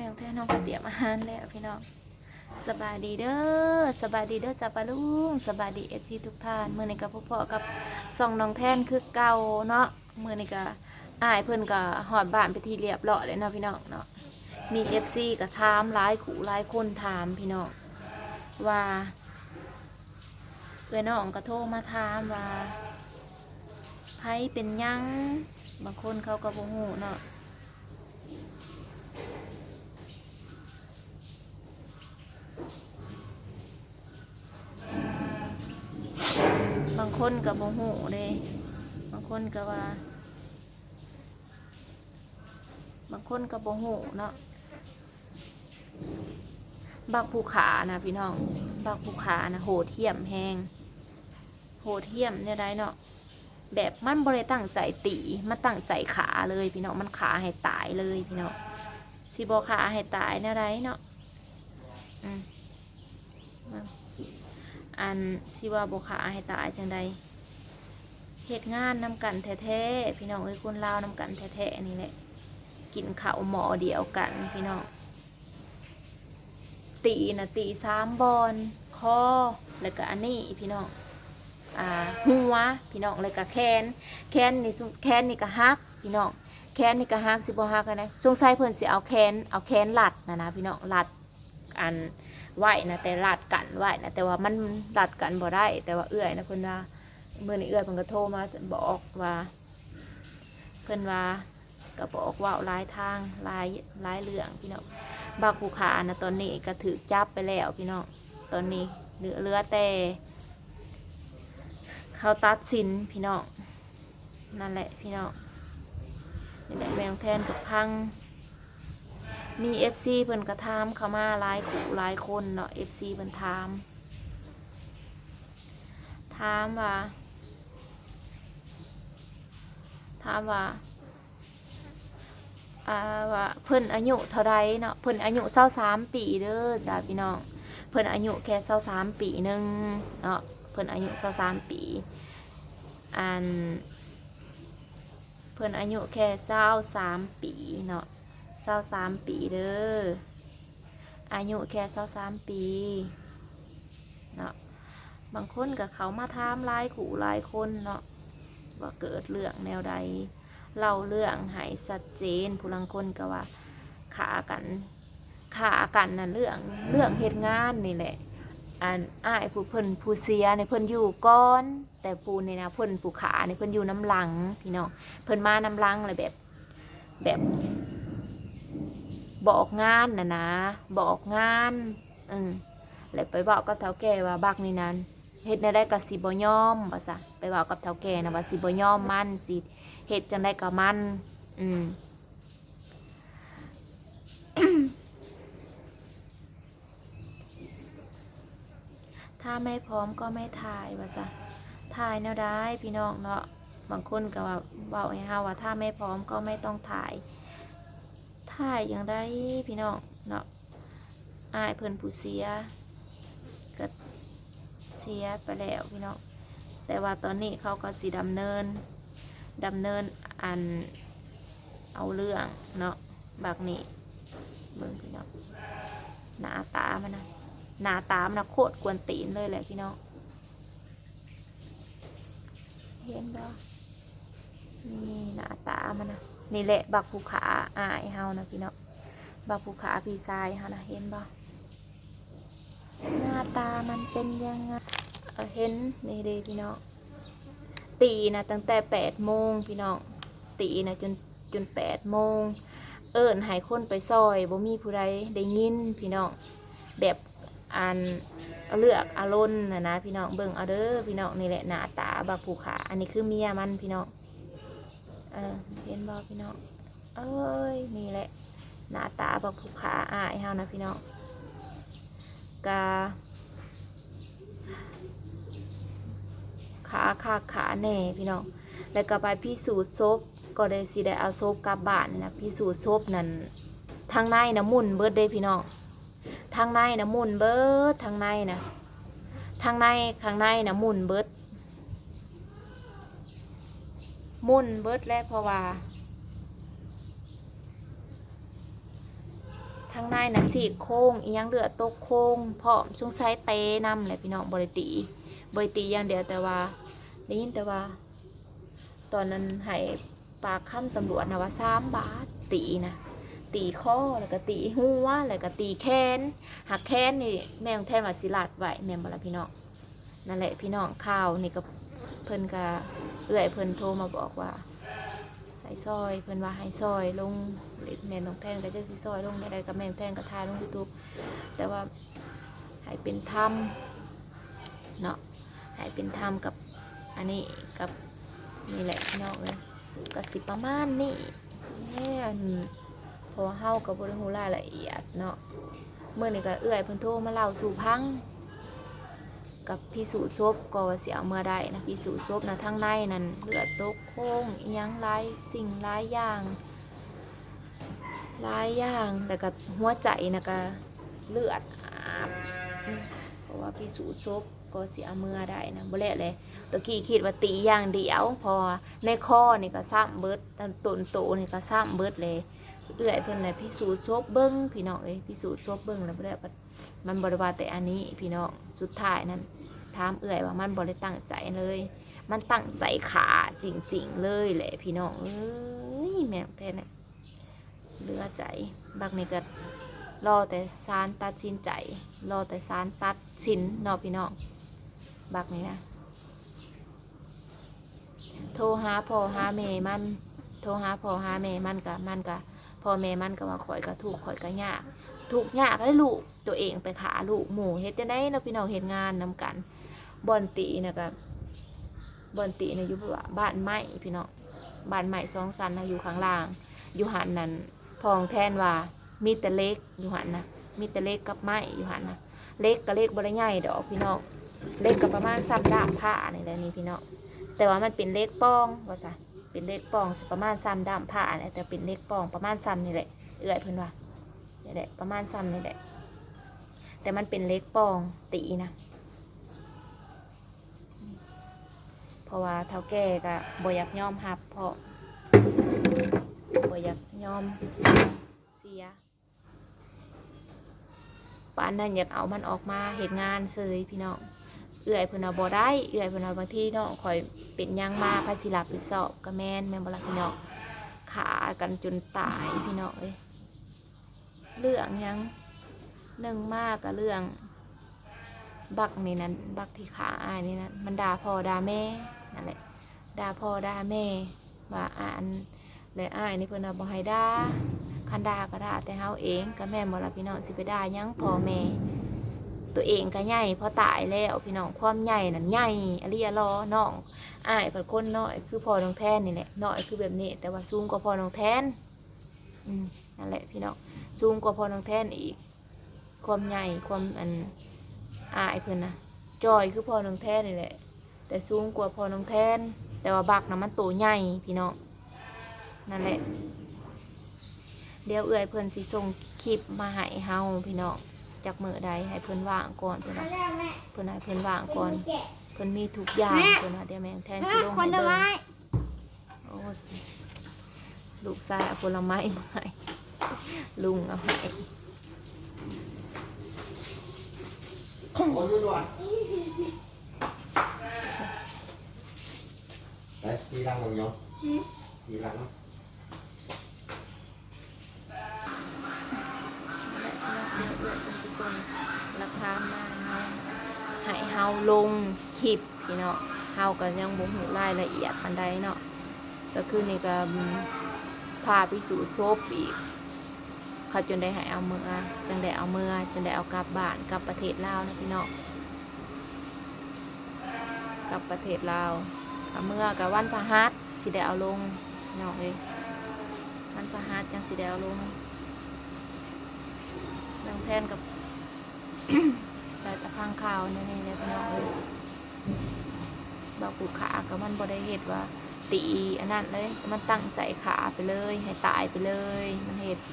แมวแท้น้องก็เตรียมอาหารแล้วพี่น้องสบายดีเด้อสบายดีเด้อจ้าปาลุงสบายดีFCทุกท่านมื้อนี้ก็พบกับส่องน้องแท่นคือเก่าเนาะมื้อนี้ก็อ้ายเพิ่นก็ฮอดบ้านไปที่เรียบร้อยแล้วเนาะพี่น้องเนาะมี FC ก็ถามหลายคู่หลายคนถามพี่น้องว่าเอ้ยน้องก็โทรมาถามว่าไผเป็นหยังบางคนเขาก็บ่ฮู้เนาะบางคนก็บ่ฮู้เด้บางคนก็ว่าบางคนก็บ่ฮู้เนาะบักภูขานะพี่น้องบักภูขานะโหดเหี้ยมแฮงโหดเหี้ยมเนี่ยได้เนาะแบบมันบ่ได้ตั้งใจตีมันตั้งใจขาเลยพี่น้องมันขาให้ตายเลยพี่น้องสิบ่ขาให้ตายเนี่ยได้เนาะอันสิว่าบ่ขาให้ตายจังใดเหตุงานนำกันแท้ๆพี่น้องเอ้ยคนลาวนำกันแท้ๆนี่แหละกินข้าวหม้อเดียวกันพี่น้องตีนะตี3 บอนคอแล้วก็อันนี้พี่น้องหัวพี่น้องแล้วก็แขนนี่ก็หักพี่น้องแขนนี่ก็หักสิบ่หักกันนะสงสัยเพิ่นสิเอาแขนลัดนะพี่น้องลัดอันไหวนะแต่ลัดกันไหวนะแต่ว่ามันลัดกันบ่ได้แต่ว่าเอื้อยนะเพิ่นว่าเมื่อนี้เอื้อยเพิ่นก็โทรมาบอกว่าเพิ่นว่าก็บอกว่าหลายทางหลายเรื่องพี่น้องบางภูขานะตอนนี้ก็ถือจับไปแล้วพี่น้องตอนนี้เหลือแต่เขาตัดสินพี่น้องนั่นแหละพี่น้องนี่แหละแมวแทนกับพังมี FC เพิ่นกระทำเข้ามาหลายคู่หลายคนเนาะ FC เพิ่นถามว่าว่าเพิ่นอายุเท่าไรเนาะเพิ่นอายุ23 ปีเด้อจ้าพี่น้องเพิ่นอายุแค่23 ปีนึงเนาะเพิ่นอายุ23 ปีอันเพิ่นอายุแค่23 ปีเนาะ23 ปีเด้ออายุแค่23 ปีเนาะบางคนกับเขามาถามหลายคู่หลายคนเนาะว่าเกิดเรื่องแนวใดเล่าเรื่องให้ชัดเจนผู้ลังคนก็ว่าขากันน่ะเรื่องเหตุงานนี่แหละอันอ้ายผู้เสียในเพิ่นอยู่ก้อนแต่ปูนี่นะเพิ่นผู้ขาในเพิ่นอยู่น้ำหลังพี่น้องเพิ่นมาน้ำหลังเลยแบบบอกงานนะบอกงานเลยไปบอกกับเฒ่าแก่ว่าบักนี่นั้นเฮ็ดได้กับสิบ่ยอมว่าซะไปบอกกับเฒ่าแก่นะว่าสิบ่ยอมมันสิเฮ็ดจังได้กับมันถ้าไม่พร้อมก็ไม่ถ่ายว่าซะถ่ายแนวได้พี่น้องเนาะบางคนก็ว่าเว้าให้เฮาว่าถ้าไม่พร้อมก็ไม่ต้องถ่ายอย่างได้พี่น้องเนาะอ้ายเพิ่นผู้เสียก็เสียไปแล้วพี่น้องแต่ว่าตอนนี้เขาก็สิดำเนินอันเอาเรื่องเนาะบักนี้เบิ่งพี่น้องหน้าตามันนะโคตรกวนตีนเลยแหละพี่น้องเห็นบ่นี่หน้าตามันนะนี่แหละบักภูขาอายเฮานะพี่น้องบักภูขาพี่ชายเฮานะเห็นบ่หน้าตามันเป็นยังไงเห็นนี่เลยพี่น้องตีนะตั้งแต่8 โมงพี่น้องตีนะจน8 โมงเอิ้นให้คนไปซอยบ่มีผู้ใดได้ยินพี่น้องแบบอันเลือกอารมณ์นะพี่น้องเบิ่งเอาเด้อพี่น้องนี่แหละหน้าตาบักภูขาอันนี้คือเมียมันพี่น้องเห็นบ่พี่น้องเอ้ยนี่แหละหน้าตาบักภูขาอายเฮานะพี่น้องกาขาแน่พี่น้องแล้วก็ไปพิสูจน์ศพก็ได้สิได้เอาศพกลับบ้านนะพิสูจน์ศพนั่นทางในนะมุ่นเบิดเด้พี่น้องทางในนะมุ่นเบิดทางในนะข้างในนะมุ่นเบิดแล้วเพราะว่าท ในน่ะสีโค้งอีหยังเลือดตกโค้งพร้อมสงสัยเตนำแหละพี่น้องบ่ได้ตีอย่างเดียวแต่ว่าได้ยินแต่ว่าตอนนั้นให้ปากคำตำรวจนะว่า3 บาทตีนะตีข้อแล้วก็ตีหัวแล้วก็ตีแขนหักแขนนี่แม่ของแทนว่าสิลาดไว้แม่นบ่ล่ะพี่น้องนั่นแหละพี่น้องข่าวนี่ก็เพิ่นก็เอื้อยเพิ่นโทรมาบอกว่าให้ซอยเพิ่นว่าให้ซอยลงแม่น้องแทนก็จะสิซอยลงได้กับแม่น้องแทนก็ถ่ายลง YouTube แต่ว่าให้เป็นธรรมเนาะให้เป็นธรรมกับอันนี้กับนี่แหละพี่น้องเอ้ยก็สิประมาณนี้แม่นพอเฮาก็บ่ได้ฮู้รายละเอียดเนาะเมื่อนี้ก็เอื้อยเพิ่นโทรมาเล่าสู่พังกับพิสูจน์ศพก็ว่าสิเอาเมื่อใดนะพิสูจน์ศพนะทั้งในนั่นเลือดตกโค้งอีหยังหลายสิ่งหลายอย่างแล้วก็หัวใจนะก็เลือดอาบเพราะว่าพิสูจน์ศพก็สิเอาเมื่อใดนะบ่แล้วเลยตะกี้คิดว่าตีอย่างเดียวพอในคอนี่ก็ซ้ำเบิดต้นโตนี่ก็ซ้ำเบิดเลยเอื้อยเพิ่นเลยพิสูจน์ศพเบิ่งพี่น้องเอ้ยพิสูจน์ศพเบิ่งแล้วบ่ได้มันบ่ได้ว่าแต่อันนี้พี่น้องสุดท้ายนั้นถามเอื้อยว่ามันบ่ได้ตั้งใจเลยมันตั้งใจขาจริงๆเลยแหละพี่น้องเอ้ยแม่แท้เนี่ยเหลือใจบักนี่ก็รอแต่ศาลตัดสินใจรอแต่ศาลตัดสินเนาะพี่น้องบักนี่นะโทรหาพ่อหาแม่มันโทรหาพ่อหาแม่มันก็พ่อแม่มันก็ว่าข่อยก็ถูกข่อยก็ยากถูกยากให้ลูกตัวเองไปขาลูกหมู่เฮ็ดจังได๋เนาะพี่น้องเฮ็ดงานนำกันบ่อนตีน่ะก็บ่อนตีน่ะอยู่บ้านไม้พี่น้องบ้านไม้2 ชั้นนะอยู่ข้างล่างอยู่หันนั่นพองแทนว่ามีแต่เล็กอยู่หันนะมีแต่เล็กกับไม้อยู่หันนะเล็กก็เล็กบ่ได้ใหญ่ดอกพี่น้องเล็กก็ประมาณ3 ด้ามผ้านี่แหละนี่พี่น้องแต่ว่ามันเป็นเล็กป้องว่าซะเป็นเล็กป้องสิประมาณ3 ด้ามผ้าเนี่ยแต่เป็นเล็กป้องประมาณ3นี่แหละเอื้อยเพิ่นว่านี่แหละประมาณ3นี่แหละแต่มันเป็นเล็กป้องตีนะเพราะว่าเฒ่าแก่ก็บ่อยากยอมรับเพราะบ่อยากยอมเสียปานนั้นอยากเอามันออกมาเฮ็ดงานเฉยพี่น้องเอื้อยเพิ่นว่าบ่ได้เอื้อยเพิ่นว่าบางทีน้องข่อยเป็นหยังมาภาษีรับผิดชอบก็แม่นบ่ล่ะพี่น้องขากันจนตายพี่น้องเอ้ยเรื่องหยังหนึ่งมากกับเรื่องบักนี่นั่นบักที่ขาอ้ายนี่นั่นมันด่าพ่อด่าแม่นั่นแหละด่าพ่อด่าแม่ว่าอ่านและอ้ายนี่เพิ่นว่าบ่ให้ด่าคันด่าก็ด่าแต่เฮาเองก็แม่นบ่ล่ะพี่น้องสิไปด่าหยังพ่อแม่ตัวเองก็ใหญ่พอตายแล้วพี่น้องความใหญ่นั่นใหญ่อริยรอน้องอ้ายเป็นคนน้อยคือพ่อน้องแทนนี่แหละน้อยคือแบบนี้แต่ว่าสูงกว่าพ่อน้องแทนนั่นแหละพี่น้องสูงกว่าพ่อน้องแทนอีกความใหญ่ความอ้ายเพิ่นนะจอยคือพ่อน้องแทนนี่แหละแต่สูงกว่าพ่อน้องแทนแต่ว่าบักนะมันโตใหญ่พี่น้องนั่นแหละเดี๋ยวเอื้อยเพิ่นสิส่งคลิปมาให้เฮาพี่น้องจากมื้อใดให้เพิ่นว่างก่อนเพิ่นให้เพิ่นว่างก่อนเพิ่นมีทุกอย่างเพิ่นว่าเดี๋ยวแม่งแทนสิลงให้เบิ่งโอ้ลูกชายเอาผลไม้มาให้ลุงเอาให้đấy đi lăng bằng nhau đi lăng lắm ราคามาให้เฮาลงคลิปพี่เนาะเฮาก็ยังบ่ฮู้รายละเอียดปานใดเนาะก็คือนี่ก็พาพิสูจน์ศพอีกเขาจนได้ให้เอาเมื่อจังได้เอาเมื่อจนได้เอากลับบ้านกลับประเทศลาวนะพี่เนาะกลับประเทศลาวเอาเมื่อกับวันพฤหัสสิได้เอาลงเนาะเอ้ยวันพฤหัสจังสิได้เอาลงดังแทนกับแต่ตะพังข่าวนี่เลยพี่น้องเลยบอกผูกขากับมันบ่ได้เหตุว่าตีอันนั้นเลยมันตั้งใจขาไปเลยให้ตายไปเลยมันเหตุ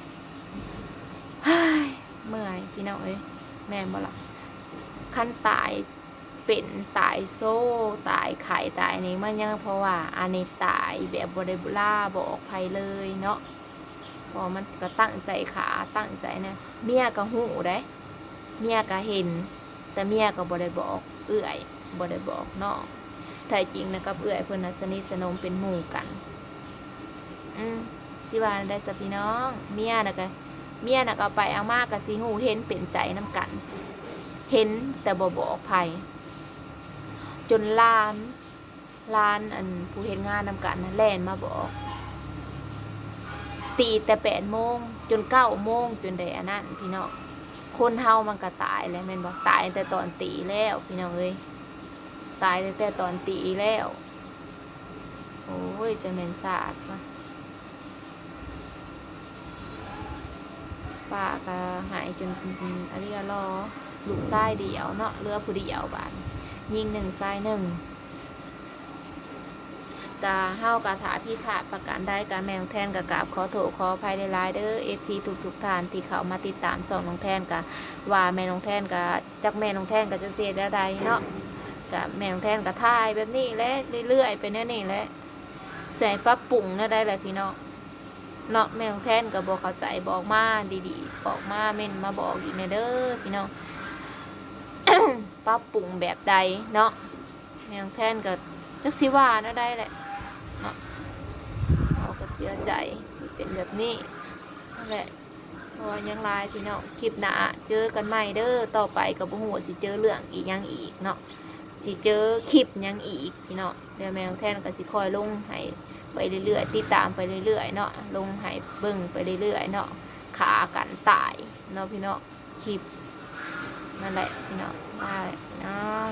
เมื่อยพี่น้องเอ้ยแม่นบ่ล่ะขั้นตายเป็นตายโซ่ตายไข่ตายนี่มันยังเพราะว่าอันนี้ตายแบบบ่ได้ล่าบอกใครเลยเนาะบ อมันก็ตั้งใจขาตั้งใจนะเมียก็หูได้เมียก็เห็นแต่เมียก็บ่ได้บอกเอื้อยบ่ได้บอกน้องแท้จริงนะกับเอื้อยเพิ่นน่ะสนิทสนมเป็นหมู่กันสิว่าได้สัพี่น้องเมียน่ะก็ไปเอามากก็สิหูเห็นเป็นใจน้ำกันเห็นแต่บ่บอกไผจนล้านอันผู้เฮ็ดงานนำกันนะแล่นมาบอกตีแต่8 โมงจน9 โมงจนได้อันนั้นพี่น้องคนเฮามันก็ตายแล้วแม่นบ่ตายแต่ตอนตีแล้วพี่น้องเอ้ยตายแต่ตอนตีแล้วโอ้ยจะแม่นสาดมาป้าก็หายจนอะไรก็รอลูกชายเดียวเนาะเหลือผู้เดียวบาดยิง1ชาย1กะเฮากะถาพี่ขาดประกันได้กะแมงแทนกะกราบขอโทษขออภัยหลายๆเด้อ FC ทุกท่านที่เขามาติดตามส่องน้องแทนกะว่าแม่น้องแทนกะจักแม่น้องแทนกะจะเสียได้เนาะกะแม่น้องแทนกะถ่ายแบบนี้แหละเรื่อยๆไปแน่นี่แหละใส่ปรับปรุงนะได้แหละพี่น้องเนาะแม่น้องแทนกะบอกเข้าใจบอกมาดีๆบอกมาเม่นมาบอกอีกเด้อพี่น้อง ปรับปรุงแบบใดเนาะแม่น้องแทนกะจักสิว่านะได้แหละเขาก็เสียใจเป็นแบบนี้นั่นแหละเพราะว่ายังลายพี่น้องคลิปหน้าเจอกันใหม่เด้อต่อไปกับบุหัวสิเจอเรื่องอีกยังอีกเนาะสิเจอคลิปยังอีกพี่น้องเดี๋ยวแมวแทนก็สิคอยลงให้ไปเรื่อยๆติดตามไปเรื่อยๆเนาะลงให้เบิ่งไปเรื่อยๆเนาะขากันตายเนาะพี่น้องคลิปนั่นแหละพี่น้องได้น้อง